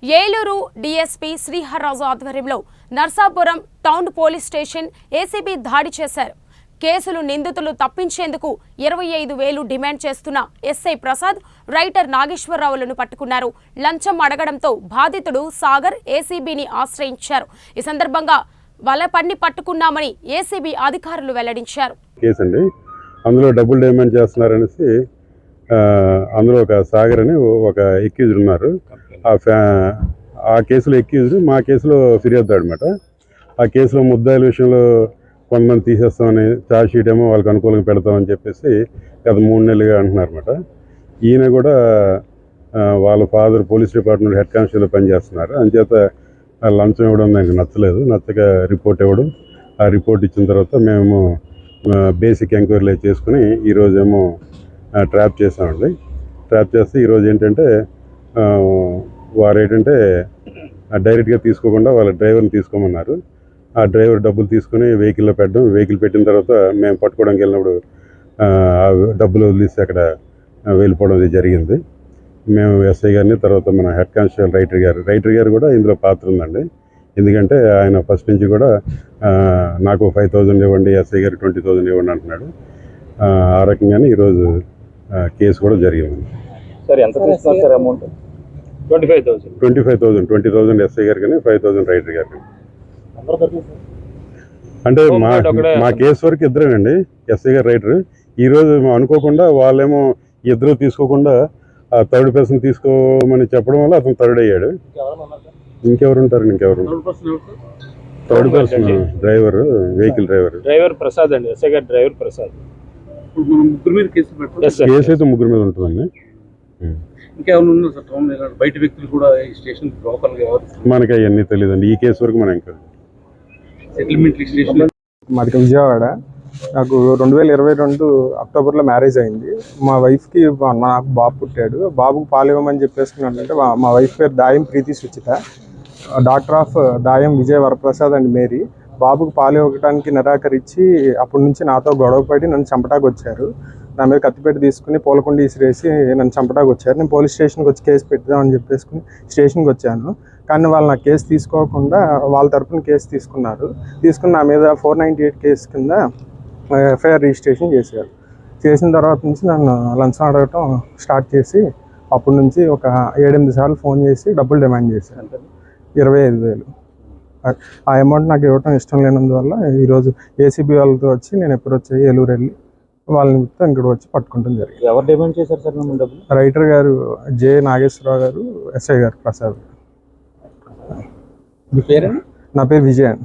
Eluru DSP Sriharraju ఆధ్వర్యంలో Narsapuram town police station ACB దాడి చేశారు. కేసులు నిందితులు తప్పించేందుకు 25,000 డిమాండ్ చేస్తున్న ఎస్ఐ ప్రసాద్, రైటర్ నాగేశ్వరరావులను పట్టుకున్నారు. లంచం అడగడంతో బాధితుడు సాగర్ ఏసీబీని ఆశ్రయించారు. ఈ సందర్భంగా వలపన్ని పట్టుకున్నామని ఏసీబీ అధికారులు వెల్లడించారు. కేసండి, అందులో డబ్బులు డిమాండ్ చేస్తున్నారనేసి అందులో ఒక సాగర్ అని ఒక ఎక్యూజ్డ్ ఉన్నారు. ఆ కేసులో ఎక్యూజ్డ్ మా కేసులో ఫిర్యాదు అనమాట. ఆ కేసులో ముద్దాయిల విషయంలో కొంతమంది తీసేస్తామని, ఛార్జ్ షీట్ ఏమో వాళ్ళకి అనుకూలంగా పెడతామని చెప్పేసి గత 3 నెలలుగా అంటున్నారు అనమాట. ఈయన కూడా వాళ్ళ father police department head constable పనిచేస్తున్నారు. అంచేత లంచం ఇవ్వడం నాకు నచ్చక రిపోర్ట్ ఇవ్వడం. ఆ రిపోర్ట్ ఇచ్చిన తర్వాత మేము బేసిక్ ఎంక్వైరీలు చేసుకుని ఈరోజేమో ట్రాప్ చేసామండి. ట్రాప్ చేస్తే ఈరోజు ఏంటంటే వారు ఏంటంటే డైరెక్ట్గా తీసుకోకుండా వాళ్ళ డ్రైవర్ని తీసుకోమన్నారు. ఆ డ్రైవర్ డబ్బులు తీసుకుని వెహికల్లో పెట్టడం, వెహికల్ పెట్టిన తర్వాత మేము పట్టుకోవడానికి వెళ్ళినప్పుడు డబ్బులు వదిలేసి అక్కడ వెళ్ళిపోవడం జరిగింది. మేము ఎస్ఐ గారిని, తర్వాత మన హెడ్ కానిస్టేబుల్ రైటర్ గారు కూడా ఇందులో పాత్ర ఉందండి. ఎందుకంటే ఆయన ఫస్ట్ నుంచి కూడా నాకు 5,000 ఇవ్వండి, ఎస్ఐ గారికి 20,000 ఇవ్వండి అంటున్నాడు. ఆ రకంగానే ఈరోజు కేసు కూడా జరిగింది. సార్ ఎంత తీసుకున్నారు సార్ అమౌంట్? 25,000 20,000 ఎస్ఐ గారికి, 5,000 రైటర్ గారికి. అంటే మా కేసు వరకు ఇద్దరేనండి, ఎస్ఐ గారు, రైటర్. ఈరోజు అనుకోకుండా వాళ్ళేమో ఇద్దరు తీసుకోకుండా థర్డ్ పర్సన్ తీసుకోమని చెప్పడం వల్ల అతను థర్డ్ అయ్యాడు. ఇంకెవరు third person driver, vehicle driver Prasad అండి. ఎస్ఐ గారు డ్రైవర్ ప్రసాద్. కేసు అయితే 3 మీద ఉంటుందండి. బయట వ్యక్తులు కూడా స్టేషన్ మనకి అవన్నీ తెలియదండి. ఈ కేసు వరకు మనం ఇంకా మాది విజయవాడ. నాకు 2022 అక్టోబర్లో మ్యారేజ్ అయింది. మా వైఫ్కి నాకు బాబు పుట్టాడు. బాబుకు పాలు ఇవ్వమని చెప్పేసుకున్నానంటే మా వైఫ్ పేరు Dayam Preethi Suchitha, doctor of Dayam Vijaya Varaprasad and Mary. బాబుకు పాలు ఇవ్వడానికి నిరాకరించి అప్పటి నుంచి నాతో గొడవపడి నన్ను చంపటానికి వచ్చారు. నా మీద కత్తిపెట్టి తీసుకుని పూలకుండి విసిరేసి నన్ను చంపటానికి వచ్చారు. నేను పోలీస్ స్టేషన్కి వచ్చి కేసు పెడదామని చెప్పేసుకుని స్టేషన్కి వచ్చాను. కానీ వాళ్ళు నా కేసు తీసుకోకుండా వాళ్ళ తరఫున కేసు తీసుకుని నా మీద 498 కేసు కింద ఎఫ్ఐఆర్ రిజిస్ట్రేషన్ చేశారు. చేసిన తర్వాత నుంచి నన్ను లంచం అడగటం స్టార్ట్ చేసి అప్పటి నుంచి ఒక 7-8 సార్లు ఫోన్ చేసి డబ్బులు డిమాండ్ చేశారు. 25,000. ఆ అమౌంట్ నాకు ఇవ్వటం ఇష్టం లేనందువల్ల ఈరోజు ఏసీబీ వాళ్ళతో వచ్చి నేను ఎప్పుడు వచ్చాయి ఏలూరు వెళ్ళి వాళ్ళని ఇక్కడ వచ్చి పట్టుకుంటాం జరిగింది. ఎవరు డిమాండ్ చేశారు సార్ డబ్బులు? రైటర్ గారు జె నాగేశ్వరరావు గారు, ఎస్ఐ గారు ప్రసాద్. మీ పేరు? నా పేరు విజయన్.